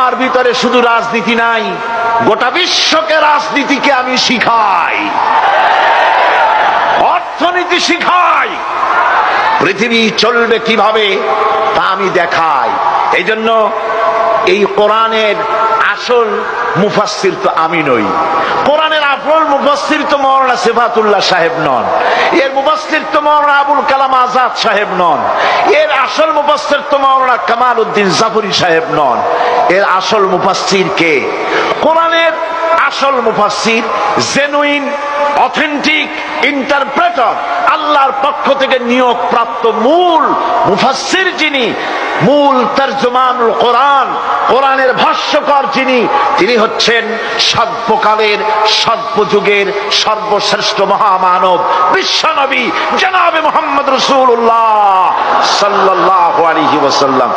আমার ভিতরে শুধু রাজনীতি নাই, গোটা বিশ্বকে রাজনীতিকে আমি শিখাই, অর্থনীতি শিখাই, পৃথিবী চলবে কিভাবে তা আমি দেখাই। এই জন্য এই কোরআনের আসল মুফাসসির তো আমি নই, কোরআনের আসল মুফাসসির তো মাওলানা সিফাতুল্লাহ সাহেব নন, এর মুফাসসির তো মাওলানা আবুল কালাম আজাদ সাহেব নন, এর আসল মুফাসসির তো মাওলানা কামাল উদ্দিন জাফরি সাহেব নন। এর আসল মুফাসসির কে? কোরআনের আসল মুফাসসির, জেনুইন অথেন্টিক ইন্টারপ্রেটার, আল্লাহর পক্ষ থেকে নিয়োগ প্রাপ্ত মূল মুফাসসির যিনি, মূল তরজমানুল কোরআন, কোরআনের ভাষ্যকার যিনি, তিনি হচ্ছেন সর্বকালের সর্বযুগের সর্বশ্রেষ্ঠ মহামানব বিশ্বনবী জনাবে মুহাম্মদ রাসূলুল্লাহ সাল্লাল্লাহু আলাইহি ওয়াসাল্লাম।